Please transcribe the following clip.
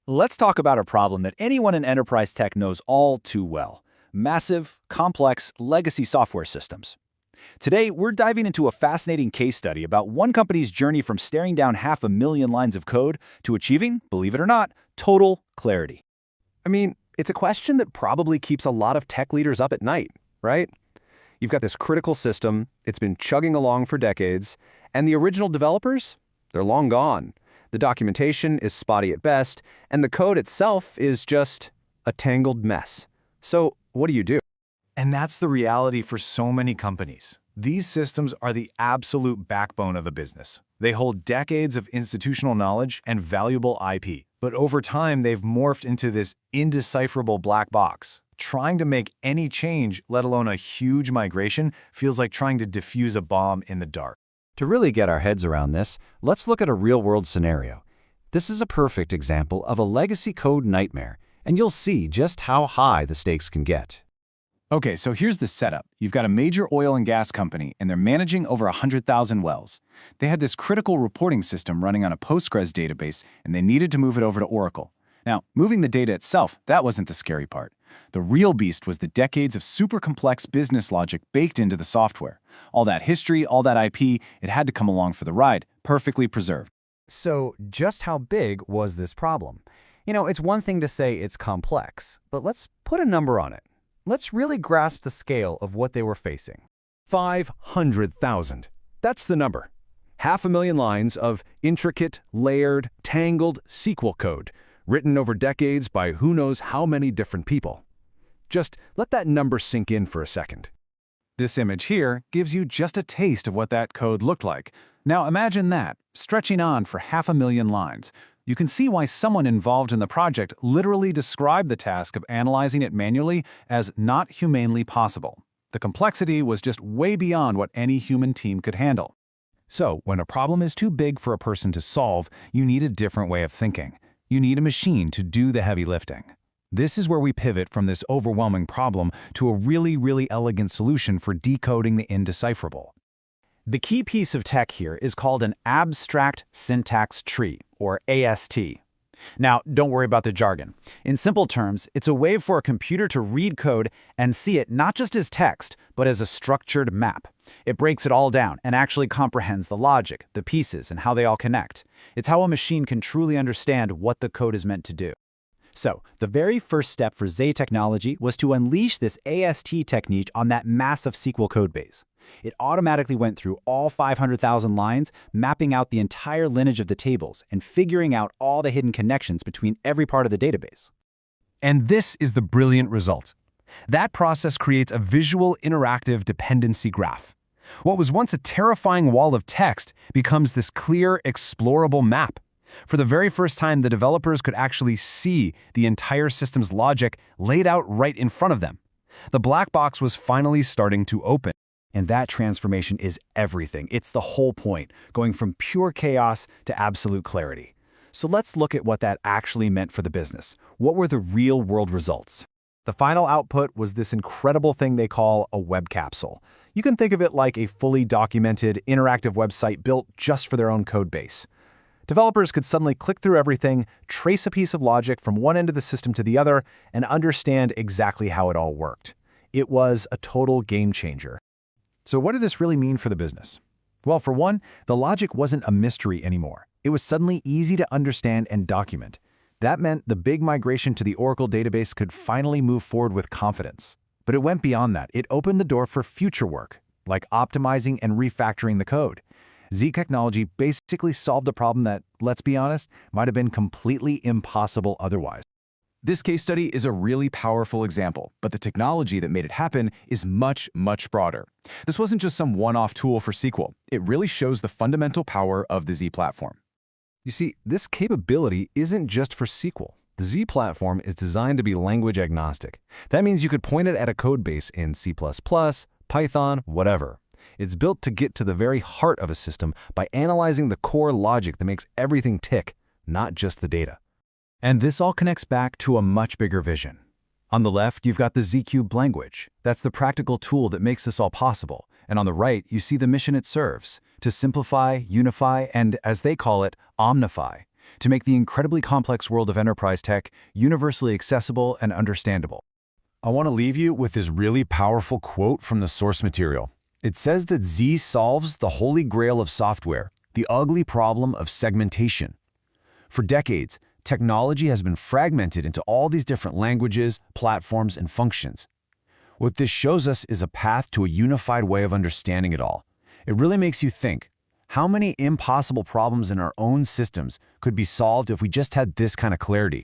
Let's talk about a problem that anyone in enterprise tech knows all too well: massive, complex, legacy software systems. Today, we're diving into a fascinating case study about one company's journey from staring down 500,000 lines of code to achieving, believe it or not, total clarity. I mean, it's a question that probably keeps a lot of tech leaders up at night, right? You've got this critical system, it's been chugging along for decades, and the original developers? They're long gone. The documentation is spotty at best, and the code itself is just a tangled mess. So, what do you do? And that's the reality for so many companies. These systems are the absolute backbone of the business. They hold decades of institutional knowledge and valuable IP. But over time, they've morphed into this indecipherable black box. Trying to make any change, let alone a huge migration, feels like trying to defuse a bomb in the dark. To really get our heads around this, let's look at a real-world scenario. This is a perfect example of a legacy code nightmare, and you'll see just how high the stakes can get. Okay, so here's the setup. You've got a major oil and gas company, and they're managing over 100,000 wells. They had this critical reporting system running on a Postgres database, and they needed to move it over to Oracle. Now, moving the data itself, that wasn't the scary part. The real beast was the decades of super complex business logic baked into the software. All that history, all that IP, it had to come along for the ride, perfectly preserved. So just how big was this problem? It's one thing to say it's complex, but let's put a number on it. Let's really grasp the scale of what they were facing. 500,000. That's the number. 500,000 lines of intricate, layered, tangled SQL code, written over decades by who knows how many different people. Just let that number sink in for a second. This image here gives you just a taste of what that code looked like. Now imagine that, stretching on for 500,000 lines. You can see why someone involved in the project literally described the task of analyzing it manually as not humanely possible. The complexity was just way beyond what any human team could handle. So, when a problem is too big for a person to solve, you need a different way of thinking. You need a machine to do the heavy lifting. This is where we pivot from this overwhelming problem to a really elegant solution for decoding the indecipherable. The key piece of tech here is called an abstract syntax tree, or AST. Now, don't worry about the jargon. In simple terms, it's a way for a computer to read code and see it not just as text, but as a structured map. It breaks it all down and actually comprehends the logic, the pieces, and how they all connect. It's how a machine can truly understand what the code is meant to do. So, the very first step for Zay Technology was to unleash this AST technique on that massive SQL codebase. It automatically went through all 500,000 lines, mapping out the entire lineage of the tables and figuring out all the hidden connections between every part of the database. And this is the brilliant result. That process creates a visual, interactive dependency graph. What was once a terrifying wall of text becomes this clear, explorable map. For the very first time, the developers could actually see the entire system's logic laid out right in front of them. The black box was finally starting to open. And that transformation is everything. It's the whole point, going from pure chaos to absolute clarity. So let's look at what that actually meant for the business. What were the real-world results? The final output was this incredible thing they call a web capsule. You can think of it like a fully documented, interactive website built just for their own code base. Developers could suddenly click through everything, trace a piece of logic from one end of the system to the other, and understand exactly how it all worked. It was a total game changer. So what did this really mean for the business? Well, for one, the logic wasn't a mystery anymore. It was suddenly easy to understand and document. That meant the big migration to the Oracle database could finally move forward with confidence. But it went beyond that. It opened the door for future work, like optimizing and refactoring the code. Z Technology basically solved a problem that, let's be honest, might have been completely impossible otherwise. This case study is a really powerful example, but the technology that made it happen is much broader. This wasn't just some one-off tool for SQL. It really shows the fundamental power of the Z platform. You see, this capability isn't just for SQL. The Z platform is designed to be language agnostic. That means you could point it at a code base in C++, Python, whatever. It's built to get to the very heart of a system by analyzing the core logic that makes everything tick, not just the data. And this all connects back to a much bigger vision. On the left, you've got the Z-Cube language. That's the practical tool that makes this all possible. And on the right, you see the mission it serves: to simplify, unify, and, as they call it, omnify. to make the incredibly complex world of enterprise tech universally accessible and understandable. I want to leave you with this really powerful quote from the source material. It says that Z solves the holy grail of software, the ugly problem of segmentation. For decades, technology has been fragmented into all these different languages, platforms, and functions. What this shows us is a path to a unified way of understanding it all. It really makes you think, how many impossible problems in our own systems could be solved if we just had this kind of clarity?